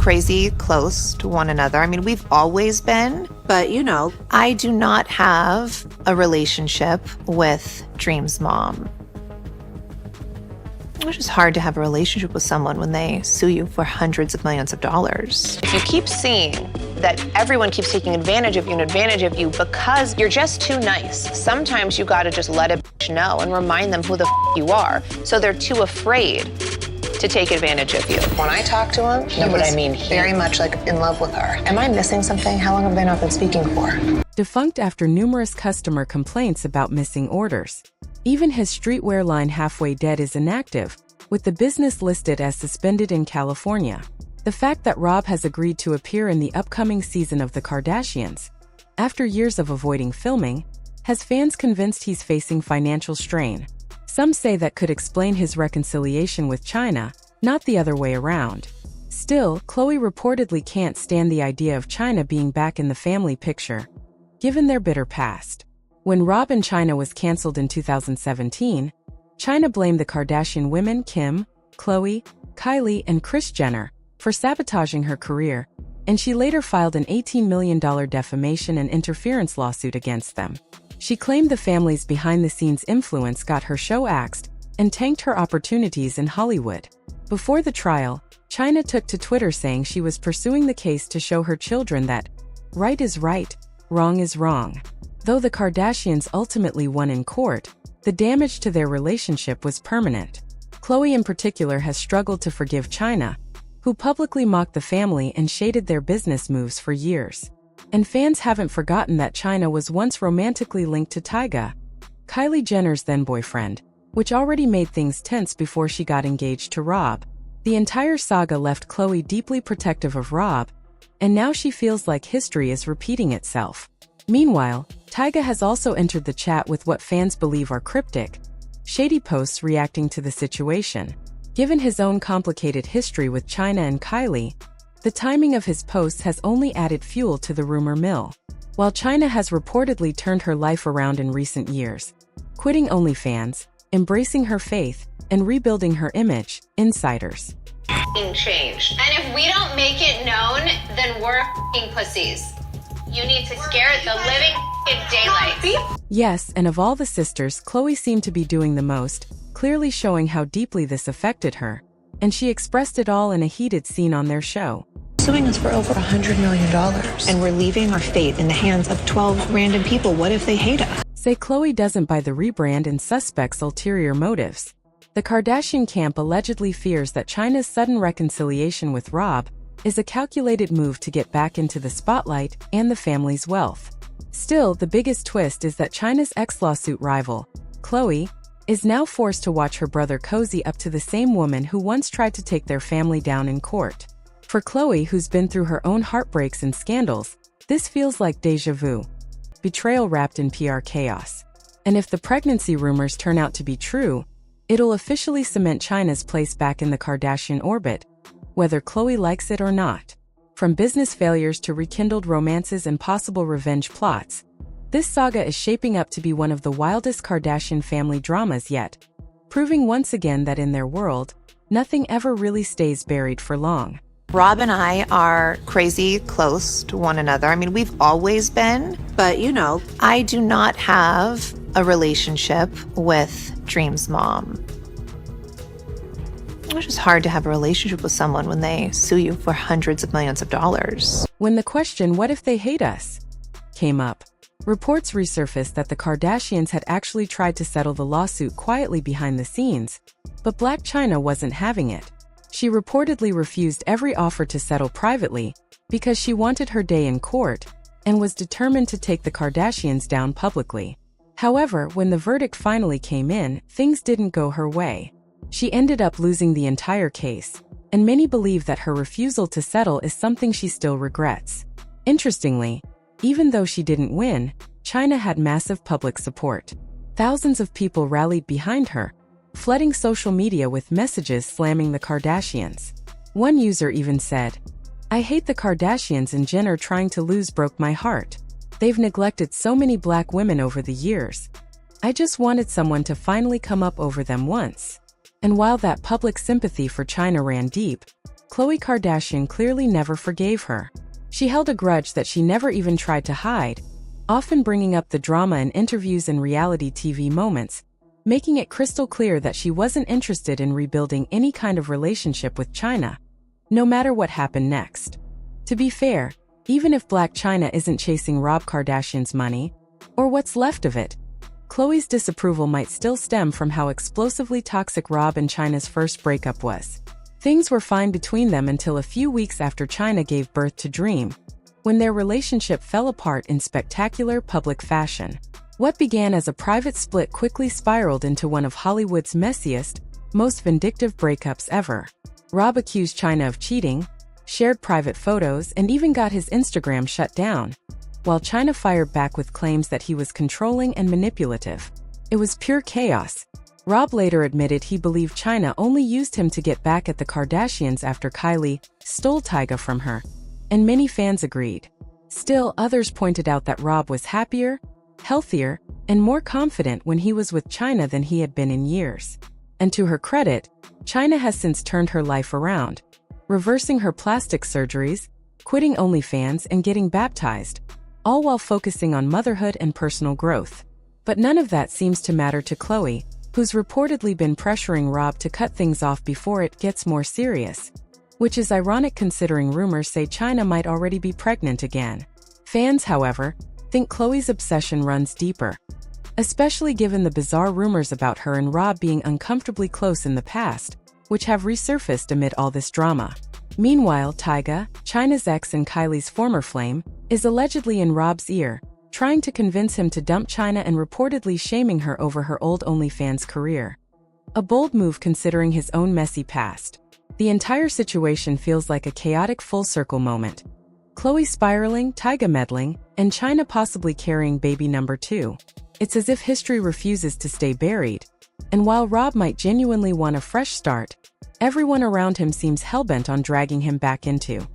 crazy close to one another. I mean, we've always been. But, you know, I do not have a relationship with Dream's mom. It's just hard to have a relationship with someone when they sue you for hundreds of millions of dollars. If you keep seeing that everyone keeps taking advantage of you because you're just too nice, sometimes you gotta just let a bitch know and remind them who the you are, so they're too afraid to take advantage of you. When I talk to him, he was very much like in love with her. Am I missing something? How long have I not been speaking for? Defunct after numerous customer complaints about missing orders. Even his streetwear line Halfway Dead is inactive, with the business listed as suspended in California. The fact that Rob has agreed to appear in the upcoming season of The Kardashians, after years of avoiding filming, has fans convinced he's facing financial strain. Some say that could explain his reconciliation with Chyna, not the other way around. Still, Khloé reportedly can't stand the idea of Chyna being back in the family picture, given their bitter past. When Rob and Chyna was canceled in 2017, Chyna blamed the Kardashian women Kim, Khloé, Kylie, and Kris Jenner for sabotaging her career, and she later filed an $18 million defamation and interference lawsuit against them. She claimed the family's behind-the-scenes influence got her show axed and tanked her opportunities in Hollywood. Before the trial, Chyna took to Twitter saying she was pursuing the case to show her children that right is right, wrong is wrong. Though the Kardashians ultimately won in court, the damage to their relationship was permanent. Khloé in particular has struggled to forgive Chyna, who publicly mocked the family and shaded their business moves for years. And fans haven't forgotten that Chyna was once romantically linked to Tyga, Kylie Jenner's then-boyfriend, which already made things tense before she got engaged to Rob. The entire saga left Khloé deeply protective of Rob, and now she feels like history is repeating itself. Meanwhile, Tyga has also entered the chat with what fans believe are cryptic, shady posts reacting to the situation. Given his own complicated history with Chyna and Kylie, the timing of his posts has only added fuel to the rumor mill. While Chyna has reportedly turned her life around in recent years, quitting OnlyFans, embracing her faith, and rebuilding her image, insiders Changed. And if we don't make it known, then we're pussies. You need to scare the living daylights. Yes, and of all the sisters, Khloé seemed to be doing the most, clearly showing how deeply this affected her, and she expressed it all in a heated scene on their show. Suing us for over $100 million. And we're leaving our fate in the hands of 12 random people. What if they hate us? Say Khloé doesn't buy the rebrand and suspects ulterior motives. The Kardashian camp allegedly fears that Chyna's sudden reconciliation with Rob is a calculated move to get back into the spotlight and the family's wealth. Still, the biggest twist is that Chyna's ex-lawsuit rival, Khloé, is now forced to watch her brother cozy up to the same woman who once tried to take their family down in court. For Khloé, who's been through her own heartbreaks and scandals, this feels like déjà vu. Betrayal wrapped in PR chaos. And if the pregnancy rumors turn out to be true, it'll officially cement Chyna's place back in the Kardashian orbit, whether Khloé likes it or not. From business failures to rekindled romances and possible revenge plots, this saga is shaping up to be one of the wildest Kardashian family dramas yet, proving once again that in their world, nothing ever really stays buried for long. Rob and I are crazy close to one another. I mean, we've always been. But, you know, I do not have a relationship with Dream's mom. It's just hard to have a relationship with someone when they sue you for hundreds of millions of dollars. When the question, "What if they hate us?" came up, reports resurfaced that the Kardashians had actually tried to settle the lawsuit quietly behind the scenes, but Blac Chyna wasn't having it. She reportedly refused every offer to settle privately because she wanted her day in court and was determined to take the Kardashians down publicly. However, when the verdict finally came in, things didn't go her way. She ended up losing the entire case, and many believe that her refusal to settle is something she still regrets. Interestingly, even though she didn't win, Chyna had massive public support. Thousands of people rallied behind her, flooding social media with messages slamming the Kardashians. One user even said, "I hate the Kardashians and Jenner trying to lose broke my heart. They've neglected so many black women over the years. I just wanted someone to finally come up over them once." And while that public sympathy for Chyna ran deep, Khloé Kardashian clearly never forgave her. She held a grudge that she never even tried to hide, often bringing up the drama in interviews and reality TV moments, making it crystal clear that she wasn't interested in rebuilding any kind of relationship with Chyna, no matter what happened next. To be fair, even if Blac Chyna isn't chasing Rob Kardashian's money, or what's left of it, Khloé's disapproval might still stem from how explosively toxic Rob and Chyna's first breakup was. Things were fine between them until a few weeks after Chyna gave birth to Dream, when their relationship fell apart in spectacular public fashion. What began as a private split quickly spiraled into one of Hollywood's messiest, most vindictive breakups ever. Rob accused Chyna of cheating, shared private photos, and even got his Instagram shut down, while Chyna fired back with claims that he was controlling and manipulative. It was pure chaos. Rob later admitted he believed Chyna only used him to get back at the Kardashians after Kylie stole Tyga from her, and many fans agreed. Still, others pointed out that Rob was happier, healthier, and more confident when he was with Chyna than he had been in years. And to her credit, Chyna has since turned her life around, reversing her plastic surgeries, quitting OnlyFans, and getting baptized, all while focusing on motherhood and personal growth. But none of that seems to matter to Khloé, who's reportedly been pressuring Rob to cut things off before it gets more serious, which is ironic considering rumors say Chyna might already be pregnant again. Fans, however, think Khloé's obsession runs deeper, especially given the bizarre rumors about her and Rob being uncomfortably close in the past, which have resurfaced amid all this drama. Meanwhile, Tyga, Chyna's ex and Kylie's former flame, is allegedly in Rob's ear, trying to convince him to dump Chyna and reportedly shaming her over her old OnlyFans career. A bold move considering his own messy past. The entire situation feels like a chaotic full-circle moment. Khloé spiraling, Tyga meddling, and Chyna possibly carrying baby number 2. It's as if history refuses to stay buried, and while Rob might genuinely want a fresh start, everyone around him seems hellbent on dragging him back into